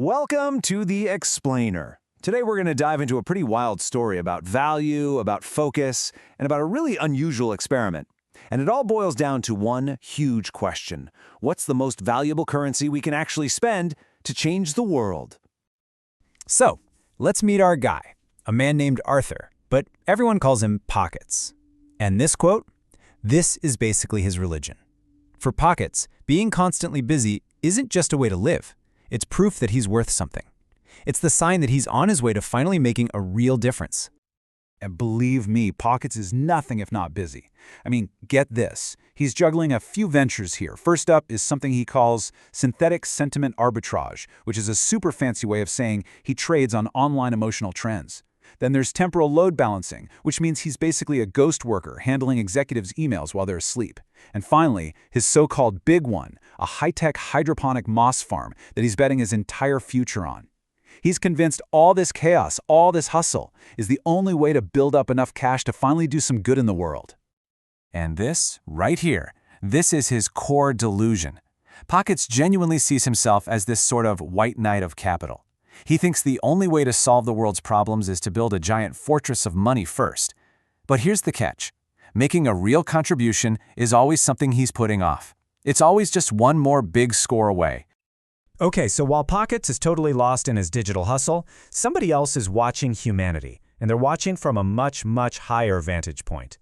Welcome to The Explainer. Today we're going to dive into a pretty wild story about value, about focus, and about a really unusual experiment. And it all boils down to one huge question. What's the most valuable currency we can actually spend to change the world? So, let's meet our guy, a man named Arthur, but everyone calls him Pockets. And this quote? This is basically his religion. For Pockets, being constantly busy isn't just a way to live. It's proof that he's worth something. It's the sign that he's on his way to finally making a real difference. And believe me, Pockets is nothing if not busy. I mean, get this. He's juggling a few ventures here. First up is something he calls synthetic sentiment arbitrage, which is a super fancy way of saying he trades on online emotional trends. Then there's temporal load balancing, which means he's basically a ghost worker handling executives' emails while they're asleep. And finally, his so-called big one, a high-tech hydroponic moss farm that he's betting his entire future on. He's convinced all this chaos, all this hustle, is the only way to build up enough cash to finally do some good in the world. And this, right here, this is his core delusion. Pockets genuinely sees himself as this sort of white knight of capital. He thinks the only way to solve the world's problems is to build a giant fortress of money first. But here's the catch. Making a real contribution is always something he's putting off. It's always just one more big score away. Okay, so while Pockets is totally lost in his digital hustle, somebody else is watching humanity, and they're watching from a much, much higher vantage point.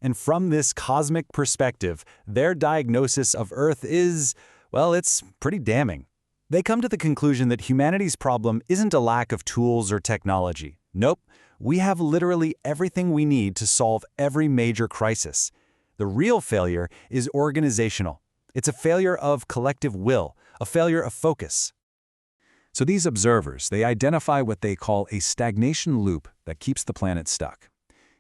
And from this cosmic perspective, their diagnosis of Earth is, well, it's pretty damning. They come to the conclusion that humanity's problem isn't a lack of tools or technology. Nope, we have literally everything we need to solve every major crisis. The real failure is organizational. It's a failure of collective will, a failure of focus. So these observers, they identify what they call a stagnation loop that keeps the planet stuck.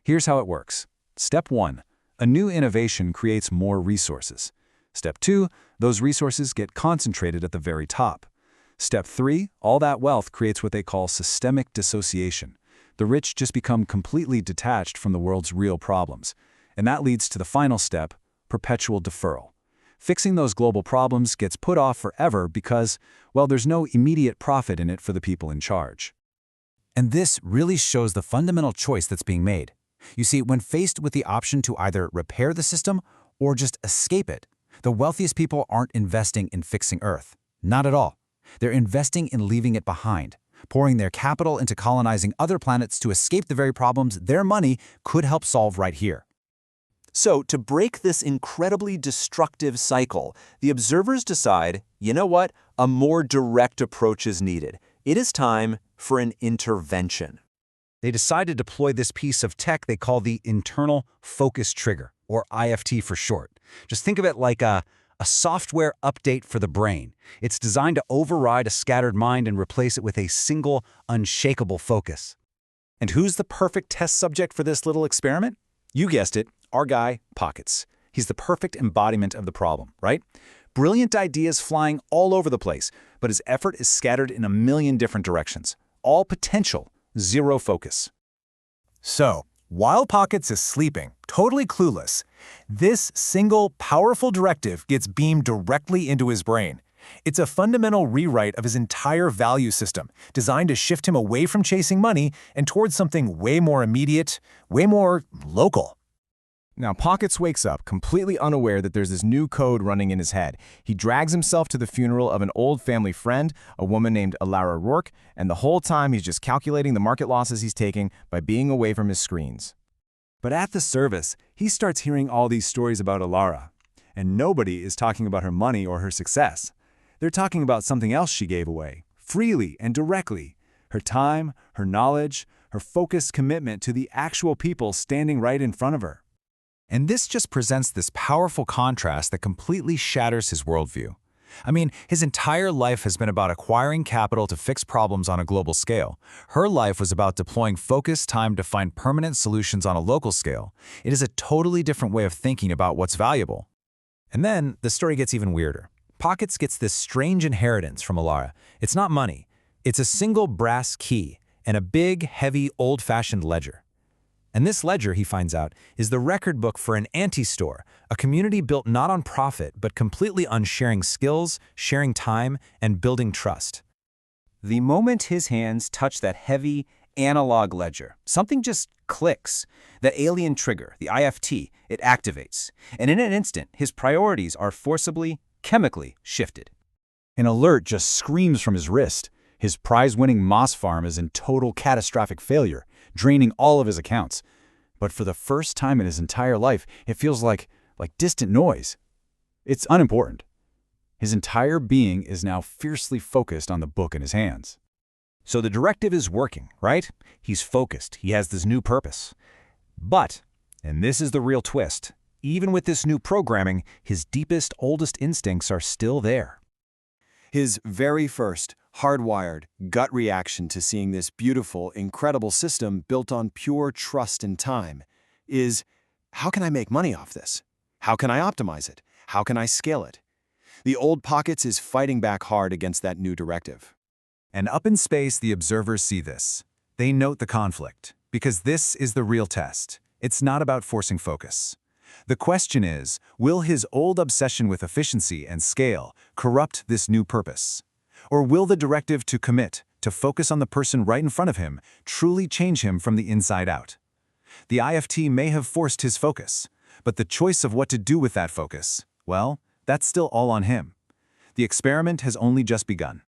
Here's how it works. Step 1, a new innovation creates more resources. Step 2, those resources get concentrated at the very top. Step 3, all that wealth creates what they call systemic dissociation. The rich just become completely detached from the world's real problems. And that leads to the final step, perpetual deferral. Fixing those global problems gets put off forever because, well, there's no immediate profit in it for the people in charge. And this really shows the fundamental choice that's being made. You see, when faced with the option to either repair the system or just escape it, the wealthiest people aren't investing in fixing Earth. Not at all. They're investing in leaving it behind, pouring their capital into colonizing other planets to escape the very problems their money could help solve right here. So, to break this incredibly destructive cycle, the observers decide, you know what, a more direct approach is needed. It is time for an intervention. They decide to deploy this piece of tech they call the Internal Focus Trigger, or IFT for short. Just think of it like a software update for the brain. It's designed to override a scattered mind and replace it with a single, unshakable focus. And who's the perfect test subject for this little experiment? You guessed it, our guy, Pockets. He's the perfect embodiment of the problem, right? Brilliant ideas flying all over the place, but his effort is scattered in a million different directions. All potential, zero focus. So, while Pockets is sleeping, totally clueless, this single, powerful directive gets beamed directly into his brain. It's a fundamental rewrite of his entire value system, designed to shift him away from chasing money and towards something way more immediate, way more local. Now, Pockets wakes up completely unaware that there's this new code running in his head. He drags himself to the funeral of an old family friend, a woman named Alara Rourke, and the whole time he's just calculating the market losses he's taking by being away from his screens. But at the service, he starts hearing all these stories about Alara, and nobody is talking about her money or her success. They're talking about something else she gave away, freely and directly. Her time, her knowledge, her focused commitment to the actual people standing right in front of her. And this just presents this powerful contrast that completely shatters his worldview. I mean, his entire life has been about acquiring capital to fix problems on a global scale. Her life was about deploying focused time to find permanent solutions on a local scale. It is a totally different way of thinking about what's valuable. And then the story gets even weirder. Pockets gets this strange inheritance from Alara. It's not money. It's a single brass key and a big, heavy, old-fashioned ledger. And this ledger, he finds out, is the record book for an anti-store, a community built not on profit, but completely on sharing skills, sharing time, and building trust. The moment his hands touch that heavy, analog ledger, something just clicks. That alien trigger, the IFT, it activates. And in an instant, his priorities are forcibly, chemically shifted. An alert just screams from his wrist. His prize-winning moss farm is in total catastrophic failure, draining all of his accounts. But for the first time in his entire life, it feels like distant noise. It's unimportant. His entire being is now fiercely focused on the book in his hands. So the directive is working, right? He's focused. He has this new purpose. But, and this is the real twist, even with this new programming, his deepest, oldest instincts are still there. His very first, hardwired, gut reaction to seeing this beautiful, incredible system built on pure trust and time is, how can I make money off this? How can I optimize it? How can I scale it? The old Pockets is fighting back hard against that new directive. And up in space, the observers see this. They note the conflict, because this is the real test. It's not about forcing focus. The question is, will his old obsession with efficiency and scale corrupt this new purpose? Or will the directive to commit, to focus on the person right in front of him, truly change him from the inside out? The IFT may have forced his focus, but the choice of what to do with that focus, well, that's still all on him. The experiment has only just begun.